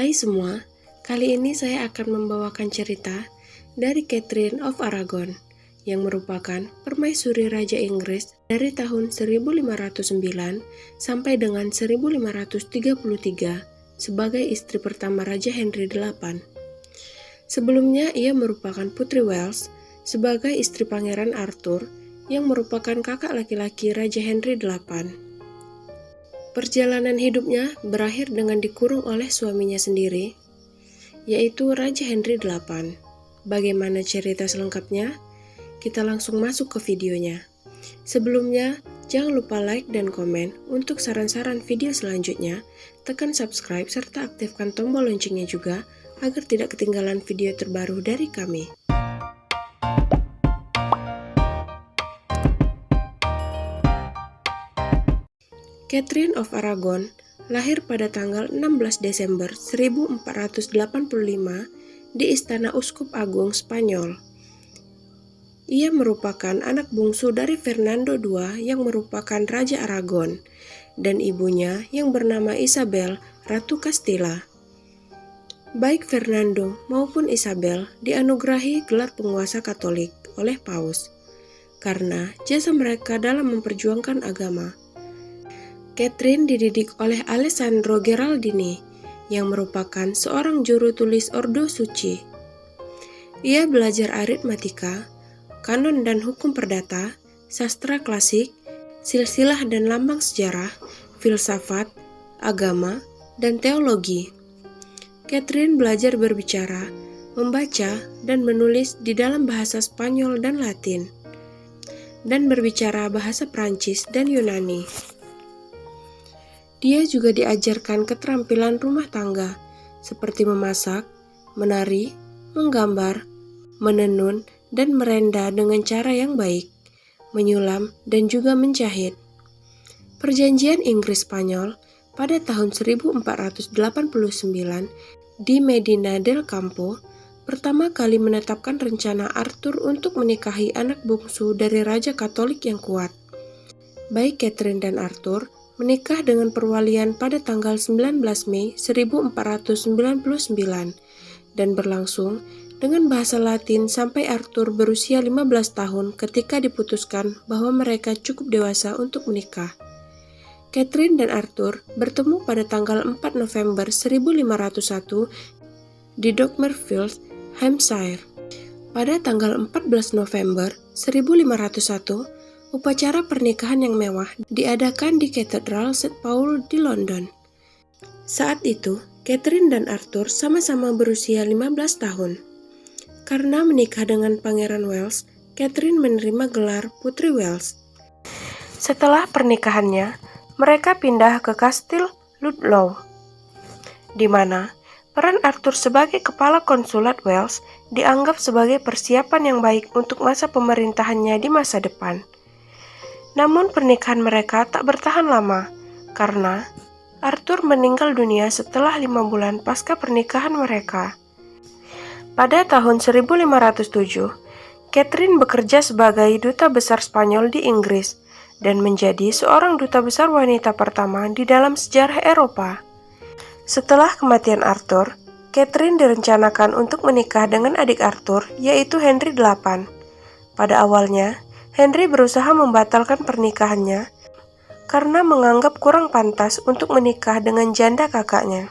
Hai semua, kali ini saya akan membawakan cerita dari Catherine of Aragon yang merupakan permaisuri Raja Inggris dari tahun 1509 sampai dengan 1533 sebagai istri pertama Raja Henry VIII. Sebelumnya ia merupakan Putri Wales sebagai istri Pangeran Arthur yang merupakan kakak laki-laki Raja Henry VIII. Perjalanan hidupnya berakhir dengan dikurung oleh suaminya sendiri, yaitu Raja Henry VIII. Bagaimana cerita selengkapnya? Kita langsung masuk ke videonya. Sebelumnya, jangan lupa like dan komen. Untuk saran-saran video selanjutnya, tekan subscribe serta aktifkan tombol loncengnya juga agar tidak ketinggalan video terbaru dari kami. Catherine of Aragon lahir pada tanggal 16 Desember 1485 di Istana Uskup Agung Spanyol. Ia merupakan anak bungsu dari Fernando II yang merupakan Raja Aragon dan ibunya yang bernama Isabel, Ratu Castilla. Baik Fernando maupun Isabel dianugerahi gelar penguasa Katolik oleh Paus karena jasa mereka dalam memperjuangkan agama. Catherine dididik oleh Alessandro Gheraldini yang merupakan seorang juru tulis Ordo Suci. Ia belajar aritmatika, kanon dan hukum perdata, sastra klasik, silsilah dan lambang sejarah, filsafat, agama, dan teologi. Catherine belajar berbicara, membaca, dan menulis di dalam bahasa Spanyol dan Latin, dan berbicara bahasa Prancis dan Yunani. Dia juga diajarkan keterampilan rumah tangga, seperti memasak, menari, menggambar, menenun, dan merenda dengan cara yang baik, menyulam, dan juga menjahit. Perjanjian Inggris-Spanyol pada tahun 1489 di Medina del Campo pertama kali menetapkan rencana Arthur untuk menikahi anak bungsu dari Raja Katolik yang kuat. Baik Catherine dan Arthur menikah dengan perwalian pada tanggal 19 Mei 1499 dan berlangsung dengan bahasa Latin sampai Arthur berusia 15 tahun ketika diputuskan bahwa mereka cukup dewasa untuk menikah. Catherine dan Arthur bertemu pada tanggal 4 November 1501 di Docmerfield, Hampshire. Pada tanggal 14 November 1501, upacara pernikahan yang mewah diadakan di Katedral St. Paul di London. Saat itu, Catherine dan Arthur sama-sama berusia 15 tahun. Karena menikah dengan Pangeran Wales, Catherine menerima gelar Putri Wales. Setelah pernikahannya, mereka pindah ke Kastil Ludlow, di mana peran Arthur sebagai kepala konsulat Wales dianggap sebagai persiapan yang baik untuk masa pemerintahannya di masa depan. Namun pernikahan mereka tak bertahan lama, karena Arthur meninggal dunia setelah 5 bulan pasca pernikahan mereka. Pada tahun 1507, Catherine bekerja sebagai duta besar Spanyol di Inggris dan menjadi seorang duta besar wanita pertama di dalam sejarah Eropa. Setelah kematian Arthur, Catherine direncanakan untuk menikah dengan adik Arthur, yaitu Henry VIII. Pada awalnya, Henry berusaha membatalkan pernikahannya karena menganggap kurang pantas untuk menikah dengan janda kakaknya.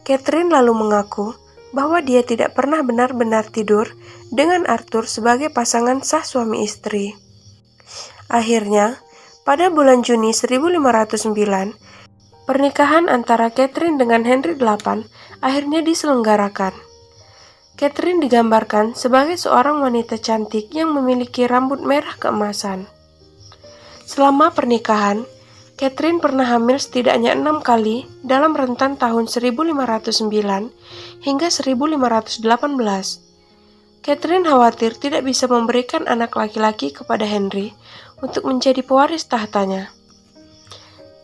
Catherine lalu mengaku bahwa dia tidak pernah benar-benar tidur dengan Arthur sebagai pasangan sah suami istri. Akhirnya, pada bulan Juni 1509, pernikahan antara Catherine dengan Henry VIII akhirnya diselenggarakan. Catherine digambarkan sebagai seorang wanita cantik yang memiliki rambut merah keemasan. Selama pernikahan, Catherine pernah hamil setidaknya 6 kali dalam rentan tahun 1509 hingga 1518. Catherine khawatir tidak bisa memberikan anak laki-laki kepada Henry untuk menjadi pewaris tahtanya.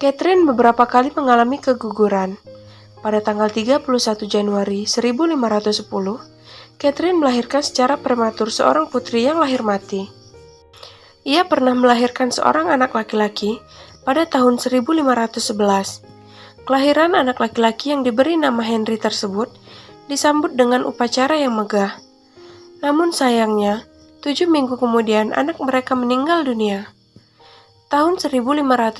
Catherine beberapa kali mengalami keguguran. Pada tanggal 31 Januari 1510, Catherine melahirkan secara prematur seorang putri yang lahir mati. Ia pernah melahirkan seorang anak laki-laki pada tahun 1511. Kelahiran anak laki-laki yang diberi nama Henry tersebut disambut dengan upacara yang megah. Namun sayangnya, 7 minggu kemudian anak mereka meninggal dunia. Tahun 1513,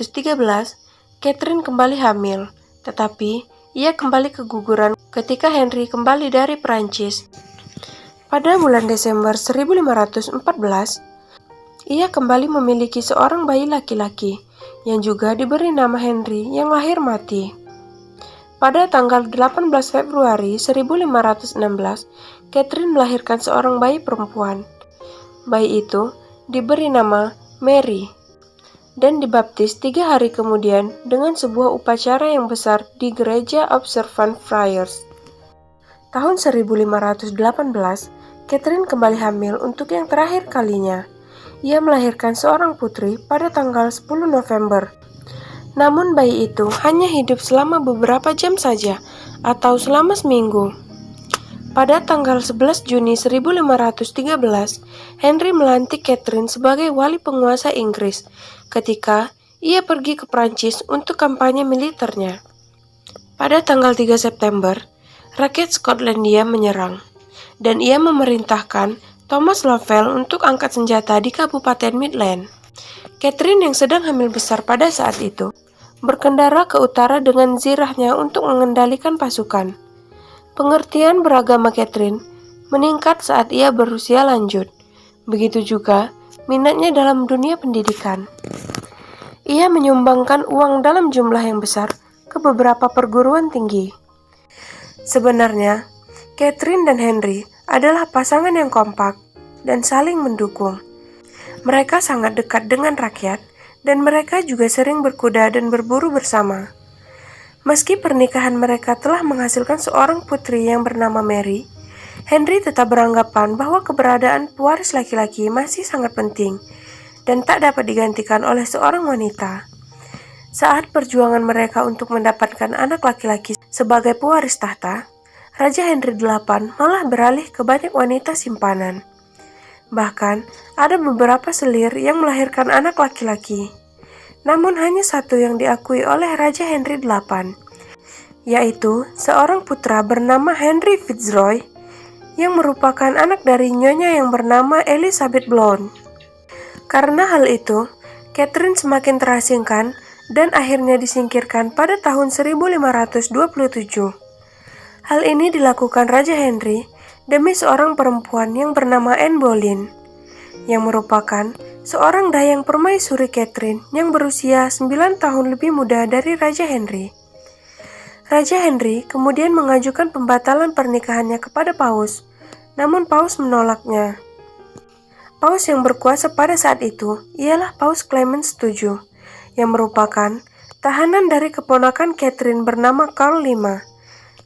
Catherine kembali hamil, tetapi ia kembali keguguran ketika Henry kembali dari Perancis. Pada bulan Desember 1514, ia kembali memiliki seorang bayi laki-laki yang juga diberi nama Henry yang lahir mati. Pada tanggal 18 Februari 1516, Catherine melahirkan seorang bayi perempuan. Bayi itu diberi nama Mary dan dibaptis 3 hari kemudian dengan sebuah upacara yang besar di gereja Observant Friars. Tahun 1518, Catherine kembali hamil untuk yang terakhir kalinya. Ia melahirkan seorang putri pada tanggal 10 November. Namun bayi itu hanya hidup selama beberapa jam saja, atau selama seminggu. Pada tanggal 11 Juni 1513, Henry melantik Catherine sebagai wali penguasa Inggris ketika ia pergi ke Prancis untuk kampanye militernya. Pada tanggal 3 September, rakyat Skotlandia menyerang, dan ia memerintahkan Thomas Lovell untuk angkat senjata di Kabupaten Midland. Catherine yang sedang hamil besar pada saat itu, berkendara ke utara dengan zirahnya untuk mengendalikan pasukan. Pengertian beragama Catherine meningkat saat ia berusia lanjut. Begitu juga minatnya dalam dunia pendidikan. Ia menyumbangkan uang dalam jumlah yang besar ke beberapa perguruan tinggi. Sebenarnya, Catherine dan Henry adalah pasangan yang kompak dan saling mendukung. Mereka sangat dekat dengan rakyat, dan mereka juga sering berkuda dan berburu bersama. Meski pernikahan mereka telah menghasilkan seorang putri yang bernama Mary, Henry tetap beranggapan bahwa keberadaan pewaris laki-laki masih sangat penting dan tak dapat digantikan oleh seorang wanita. Saat perjuangan mereka untuk mendapatkan anak laki-laki sebagai pewaris tahta, Raja Henry VIII malah beralih ke banyak wanita simpanan. Bahkan, ada beberapa selir yang melahirkan anak laki-laki. Namun hanya satu yang diakui oleh Raja Henry VIII, yaitu seorang putra bernama Henry Fitzroy yang merupakan anak dari nyonya yang bernama Elizabeth Blount. Karena hal itu, Catherine semakin terasingkan dan akhirnya disingkirkan pada tahun 1527. Hal ini dilakukan Raja Henry demi seorang perempuan yang bernama Anne Boleyn, yang merupakan seorang dayang permaisuri Catherine yang berusia 9 tahun lebih muda dari Raja Henry. Raja Henry kemudian mengajukan pembatalan pernikahannya kepada Paus, namun Paus menolaknya. Paus yang berkuasa pada saat itu ialah Paus Clemens VII, yang merupakan tahanan dari keponakan Catherine bernama Karl V,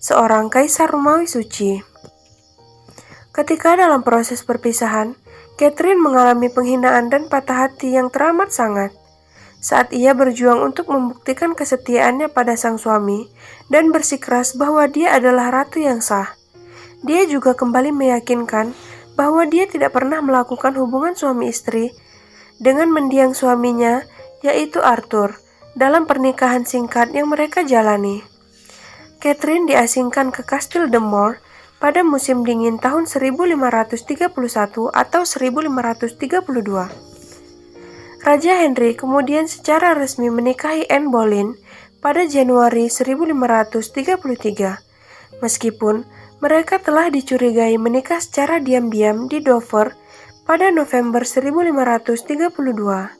seorang kaisar Romawi suci. Ketika dalam proses perpisahan, Catherine mengalami penghinaan dan patah hati yang teramat sangat. Saat ia berjuang untuk membuktikan kesetiaannya pada sang suami dan bersikeras bahwa dia adalah ratu yang sah, dia juga kembali meyakinkan bahwa dia tidak pernah melakukan hubungan suami istri dengan mendiang suaminya, yaitu Arthur, dalam pernikahan singkat yang mereka jalani. Catherine diasingkan ke Kastil de Moor pada musim dingin tahun 1531 atau 1532. Raja Henry kemudian secara resmi menikahi Anne Boleyn pada Januari 1533, meskipun mereka telah dicurigai menikah secara diam-diam di Dover pada November 1532.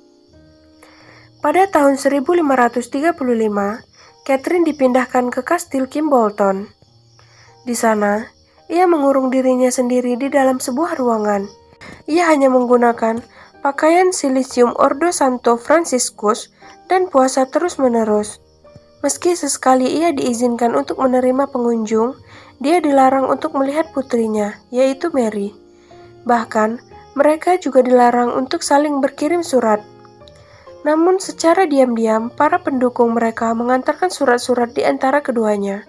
Pada tahun 1535, Catherine dipindahkan ke Kastil Kimbolton. Di sana, ia mengurung dirinya sendiri di dalam sebuah ruangan. Ia hanya menggunakan pakaian silicium Ordo Santo Franciscus dan puasa terus-menerus. Meski sesekali ia diizinkan untuk menerima pengunjung, dia dilarang untuk melihat putrinya, yaitu Mary. Bahkan, mereka juga dilarang untuk saling berkirim surat. Namun secara diam-diam, para pendukung mereka mengantarkan surat-surat di antara keduanya.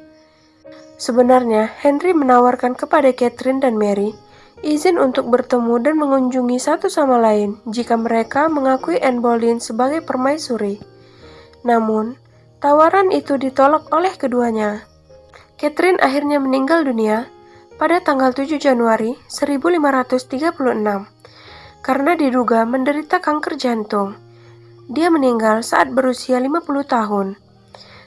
Sebenarnya, Henry menawarkan kepada Catherine dan Mary izin untuk bertemu dan mengunjungi satu sama lain jika mereka mengakui Anne Boleyn sebagai permaisuri. Namun, Tawaran itu ditolak oleh keduanya. Catherine akhirnya meninggal dunia pada tanggal 7 Januari 1536 karena diduga menderita kanker jantung. Dia meninggal saat berusia 50 tahun.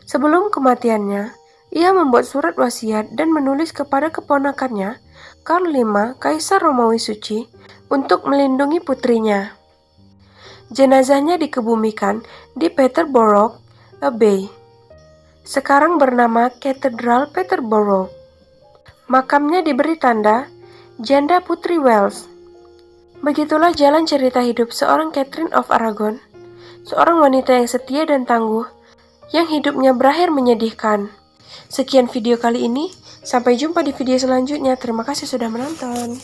Sebelum kematiannya, ia membuat surat wasiat dan menulis kepada keponakannya, Karl V, Kaisar Romawi Suci, untuk melindungi putrinya. Jenazahnya dikebumikan di Peterborough Abbey, sekarang bernama Katedral Peterborough. Makamnya diberi tanda Janda Putri Wales. Begitulah jalan cerita hidup seorang Catherine of Aragon, seorang wanita yang setia dan tangguh, yang hidupnya berakhir menyedihkan. Sekian video kali ini, sampai jumpa di video selanjutnya. Terima kasih sudah menonton.